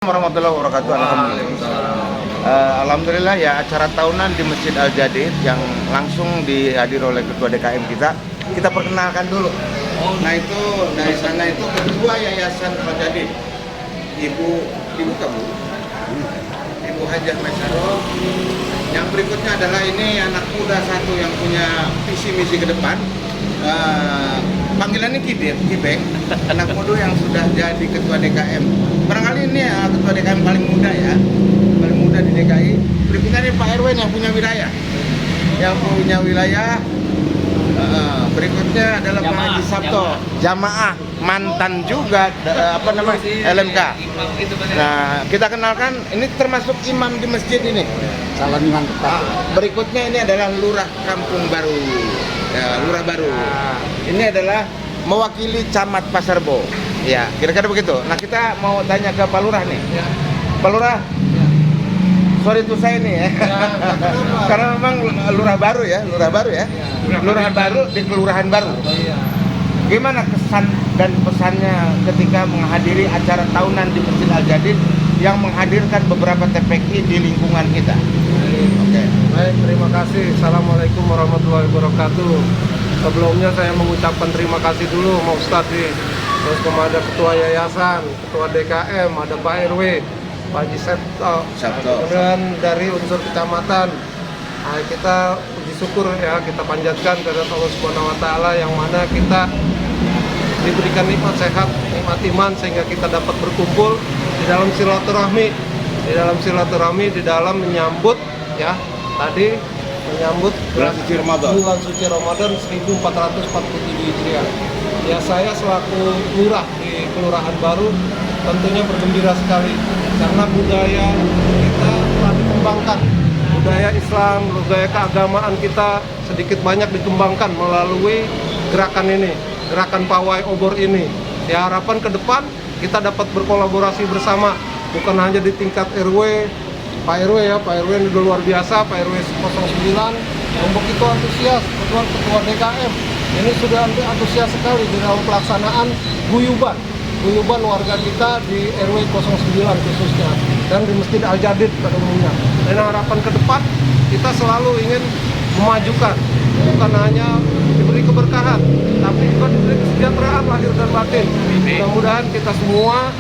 Warahmatullahi wabarakatuh. Alhamdulillah ya, acara tahunan di Masjid Al Jadid yang langsung dihadiri oleh Ketua DKM kita perkenalkan dulu. Nah itu dari sana itu Ketua Yayasan Al Jadid, Ibu kamu, Ibu Hajah Maisaro. Yang berikutnya adalah ini anak muda satu yang punya visi misi ke depan. Panggilannya Kibeng, anak muda yang sudah jadi Ketua DKM. Barangkali ini ya, Ketua DKM paling muda ya, paling muda di DKI. Berikutnya ini Pak Erwin yang punya wilayah, berikutnya adalah Pak Haji Sabto, jamaah mantan juga LMK. Nah kita kenalkan, ini termasuk imam di masjid ini. Calon imam tetap. Berikutnya ini adalah Lurah Kampung Baru. Ya, Lurah Baru. Ini adalah mewakili Camat Pasarbo. Ya, kira-kira begitu. Nah, kita mau tanya ke Pak Lurah nih. Ya. Pak Lurah. Ya. Sorry tuh saya nih ya. Karena memang Lurah Baru ya. Lurah Baru di Kelurahan Baru. Gimana kesan dan pesannya ketika menghadiri acara tahunan di Masjid Al Jadid yang menghadirkan beberapa TPI di lingkungan kita? Oke. Baik, terima kasih. Assalamualaikum warahmatullahi wabarakatuh. Sebelumnya saya mengucapkan terima kasih dulu sama Ustadz nih. Terus kepada Ketua Yayasan, Ketua DKM, ada Pak RW, Pak Haji Sabto. Kemudian dari unsur kecamatan. Nah, kita puji syukur ya, kita panjatkan kepada Allah Subhanahu wa taala yang mana kita diberikan nikmat sehat, nikmat iman sehingga kita dapat berkumpul di dalam silaturahmi, di dalam menyambut ya tadi menyambut bulan suci Ramadan 1447 Hijriah. Ya, saya selaku lurah di Kelurahan Baru tentunya bergembira sekali karena budaya kita telah dikembangkan. Budaya Islam, budaya keagamaan kita sedikit banyak dikembangkan melalui gerakan ini, gerakan pawai obor ini. Ya, harapan ke depan kita dapat berkolaborasi bersama, bukan hanya di tingkat RW. Pak RW ya, Pak RW ini luar biasa, Pak RW 09 yang begitu antusias, ketua DKM ini sudah antusias sekali di dalam pelaksanaan guyuban warga kita di RW 09 khususnya dan di Masjid Al Jadid pada umumnya. Dan harapan ke depan kita selalu ingin memajukan, bukan hanya diberi keberkahan, tapi juga diberi kesejahteraan lahir dan batin. Mudah-mudahan kita semua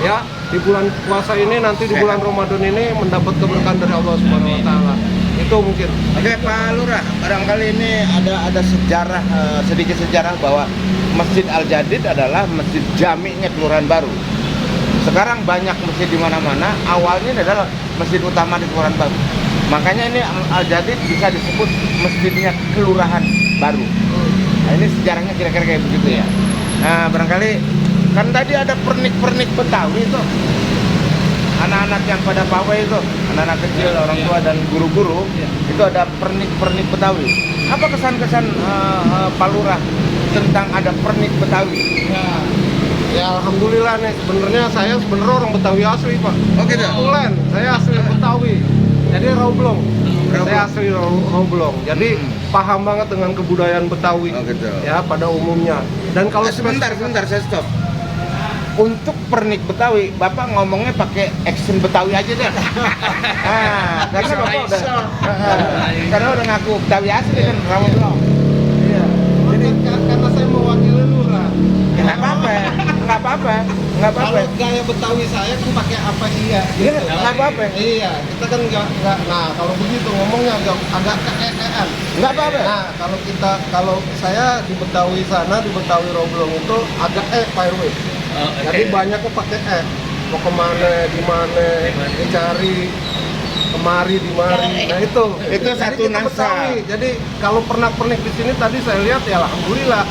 ya di bulan puasa ini, nanti di bulan Ramadan ini mendapat keberkahan dari Allah Subhanahu wa taala. Itu mungkin. Oke, Pak Lurah, barangkali ini ada sejarah, sedikit sejarah bahwa Masjid Al Jadid adalah masjid jami'nya Kelurahan Baru. Sekarang banyak masjid di mana-mana, awalnya adalah masjid utama di Kelurahan Baru. Makanya ini Al Jadid bisa disebut masjidnya Kelurahan Baru. Nah, ini sejarahnya kira-kira kayak begitu ya. Nah, barangkali kan tadi ada pernik-pernik Betawi itu, anak-anak yang pada pawai itu, anak-anak kecil, orang tua dan guru-guru, itu ada pernik-pernik Betawi. Apa kesan-kesan Pak Lurah tentang ada pernik Betawi? Ya alhamdulillah nih, sebenarnya saya orang Betawi asli Pak. Oh gitu? Tulen, saya asli Betawi. Jadi Raublong. Saya asli Raublong. Jadi paham banget dengan kebudayaan Betawi. Oh gitu. Ya pada umumnya. Dan kalau sebentar saya stop. Untuk pernik Betawi, Bapak ngomongnya pakai accent Betawi aja deh. Karena Bapak udah ngaku Betawi asli kan, Raublong. Iya. Jadi karena saya mewakili lurah. Nggak apa-apa. Kalau gaya Betawi saya kan pakai apa iya. Gitu. Nggak apa-apa. Iya, kita kan nggak. Nah kalau begitu ngomongnya agak keean. Nggak apa-apa. Nah kalau saya di Betawi sana, di Betawi Raublong itu agak Pak RW. Jadi banyaknya pakai mau kemana, di mana, dicari, kemari, di mari. Nah itu satu nasa. Jadi kalau pernak-pernik di sini tadi saya lihat ya alhamdulillah.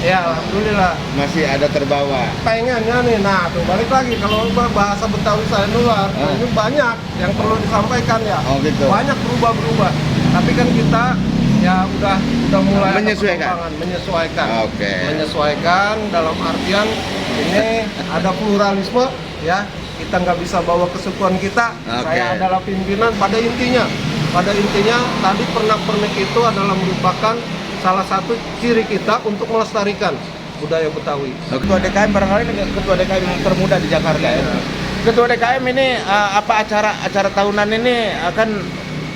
Ya alhamdulillah Masih ada terbawa. pengennya nih, nah tuh balik lagi kalau bahasa Betawi saya luar, ini banyak yang perlu disampaikan ya. Oh gitu. Banyak berubah. Tapi kan kita ya udah mulai menyesuaikan. Oke. Menyesuaikan dalam artian ini ada pluralisme ya. Kita nggak bisa bawa kesukuan kita. Saya adalah pimpinan. Pada intinya tadi pernak-pernik itu adalah merupakan salah satu ciri kita untuk melestarikan budaya Betawi. Ketua DKM barangkali ketua DKM yang termuda di Jakarta ya. Ketua DKM ini apa acara tahunan ini akan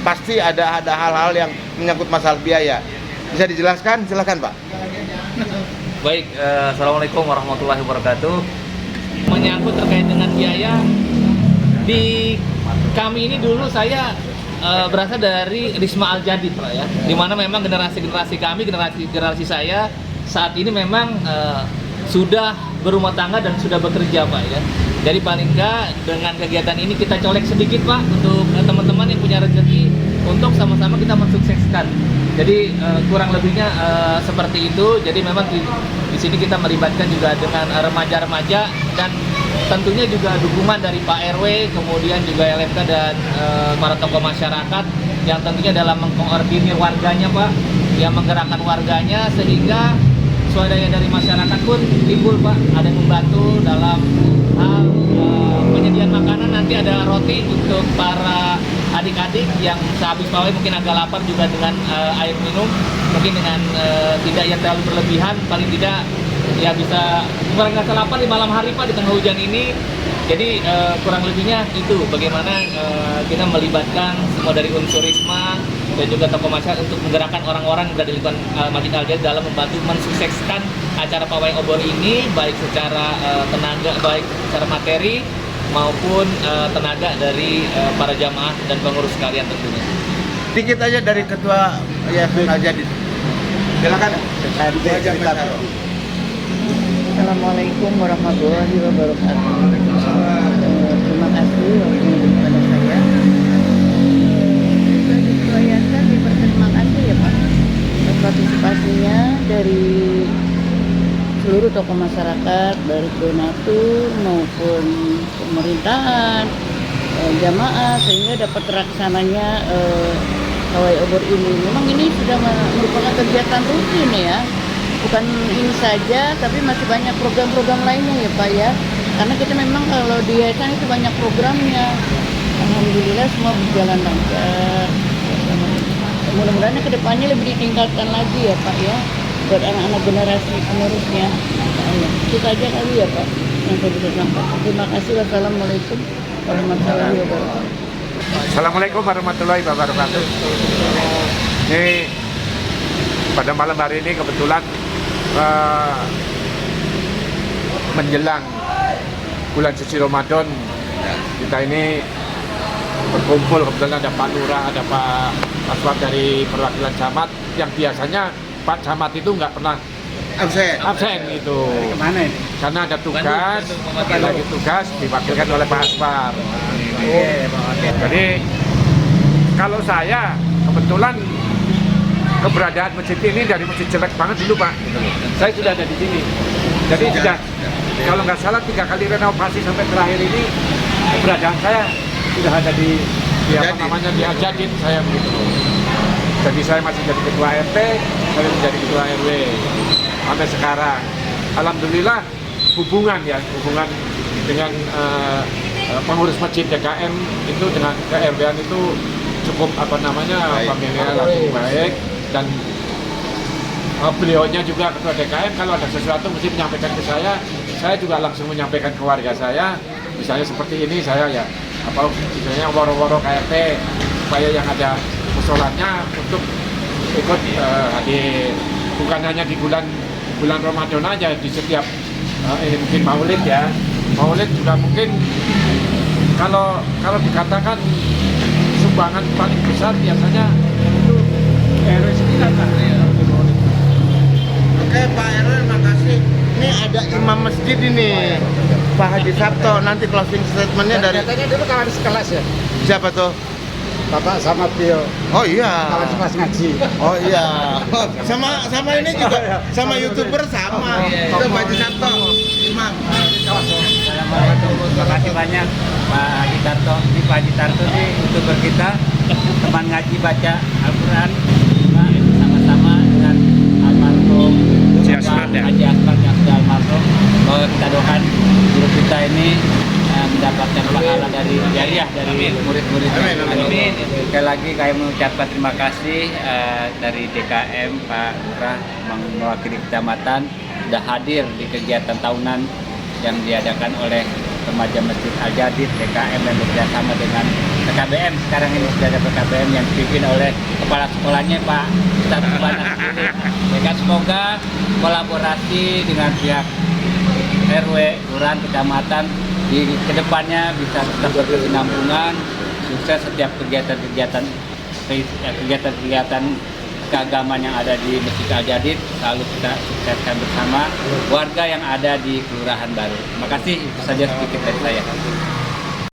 pasti ada hal-hal yang menyangkut masalah biaya. Bisa dijelaskan? Silakan Pak. Baik, Assalamualaikum warahmatullahi wabarakatuh. Menyangkut terkait dengan biaya, di kami ini dulu saya berasal dari Risma Al Jadid Pak ya, dimana memang generasi kami, generasi saya saat ini memang sudah berumah tangga dan sudah bekerja Pak ya. Jadi paling enggak dengan kegiatan ini kita colek sedikit Pak untuk teman-teman yang punya rezeki untuk sama-sama kita mensukseskan. Jadi kurang lebihnya seperti itu. Jadi memang di sini kita melibatkan juga dengan remaja-remaja dan tentunya juga dukungan dari Pak RW, kemudian juga LMK dan para tokoh masyarakat yang tentunya dalam mengkoordinir warganya Pak, yang menggerakkan warganya sehingga swadaya dari masyarakat pun timbul Pak, ada yang membantu dalam hal penyediaan makanan. Nanti ada roti untuk para adik-adik yang sehabis pawai mungkin agak lapar juga dengan air minum, mungkin dengan tidak yang terlalu berlebihan, paling tidak ya bisa merasa lapar di malam hari Pak di tengah hujan ini. Jadi kurang lebihnya itu bagaimana kita melibatkan semua dari unsur Risma dan juga tokoh masyarakat untuk menggerakkan orang-orang yang berada di lingkungan Masjid Al Jadid dalam membantu mensukseskan acara pawai obor ini, baik secara tenaga, baik secara materi maupun tenaga dari para jamaah dan pengurus sekalian tentunya. Dikit aja dari Ketua Yayasan Al Jadid. Silakan. Assalamualaikum warahmatullahi wabarakatuh. Terima kasih waktunya kepada saya. Ketua Yayasan berterima kasih ya Pak atas partisipasinya dari seluruh tokoh masyarakat, baik donatur maupun pemerintahan, jamaah, sehingga dapat terlaksananya pawai obor ini. Memang ini sudah merupakan kegiatan rutin ya. Bukan ini saja, tapi masih banyak program-program lainnya ya Pak ya. Karena kita memang kalau di yayasan itu banyak programnya. Alhamdulillah semua berjalan lancar. Mudah-mudahan kedepannya lebih ditingkatkan lagi ya Pak ya, buat anak-anak generasi penerusnya. Itu saja kali ya Pak yang saya bisa sampaikan. Terima kasih. Wassalamualaikum warahmatullahi wabarakatuh. Assalamualaikum warahmatullahi wabarakatuh. Ini pada malam hari ini kebetulan menjelang bulan suci Ramadan, kita ini berkumpul. Kebetulan ada Pak Lurah, ada Pak Aswad dari perwakilan camat, yang biasanya Pak Camat itu nggak pernah absen itu. Kemana ini? Karena ada tugas, lagi tugas diwakilkan oleh Pak Aswad. Jadi kalau saya kebetulan keberadaan masjid ini dari masjid jelek banget dulu Pak. Saya sudah ada di sini. Jadi sudah, kalau nggak salah 3 kali renovasi sampai terakhir ini keberadaan saya sudah ada di apa namanya di Al Jadid saya begitu. Jadi saya masih jadi ketua RT, saya menjadi ketua RW sampai sekarang. Alhamdulillah hubungan dengan pengurus masjid DKM itu dengan KRW-an itu cukup familiar, langsung baik, dan beliaunya juga ketua DKM kalau ada sesuatu mesti menyampaikan ke saya juga langsung menyampaikan ke warga saya. Misalnya seperti ini saya ya misalnya woro-woro KRT supaya yang ada musolanya untuk ikut hadir, bukan hanya di bulan Ramadan aja, di setiap mungkin Maulid ya. Maulid juga mungkin kalau dikatakan sumbangan paling besar biasanya itu RW 9 Pak. Oke Pak RW, makasih. Ini ada imam masjid ini, Pak Haji Sabto. Nanti closing statementnya dari. Katanya dulu kawan sekelas ya, Siapa tuh? Bapak sama Pio, Oh iya. kawan sekelas ngaji. Oh iya. Sama ini juga, sama YouTuber sama. Itu Pak Haji Sabto, imam. Terima kasih banyak Pak Haji Tarto. Ini Pak Haji Tarto ini YouTuber kita, teman ngaji baca Al-Quran sama-sama dengan almarhum Haji Asmat yang sudah almarhum. Bahwa kita doakan guru kita ini mendapatkan pahala dari jariah dari murid-muridnya. Amin. Sekali lagi kami mengucapkan terima kasih dari DKM Pak Lurah mewakili kecamatan sudah hadir di kegiatan tahunan yang diadakan oleh remaja Masjid Al-Jadid DKM yang bekerjasama dengan PKBM. Sekarang ini sudah ada PKBM yang dipimpin oleh kepala sekolahnya Pak Ustadz Subana sendiri. Ya kan, semoga kolaborasi dengan pihak RW, kelurahan, kecamatan di kedepannya bisa tetap berkesinambungan, sukses setiap kegiatan-kegiatan keagamaan yang ada di Masjid Al-Jadid selalu kita sukseskan bersama warga yang ada di Kelurahan Baru. Terima kasih, itu saja sedikit dari saya.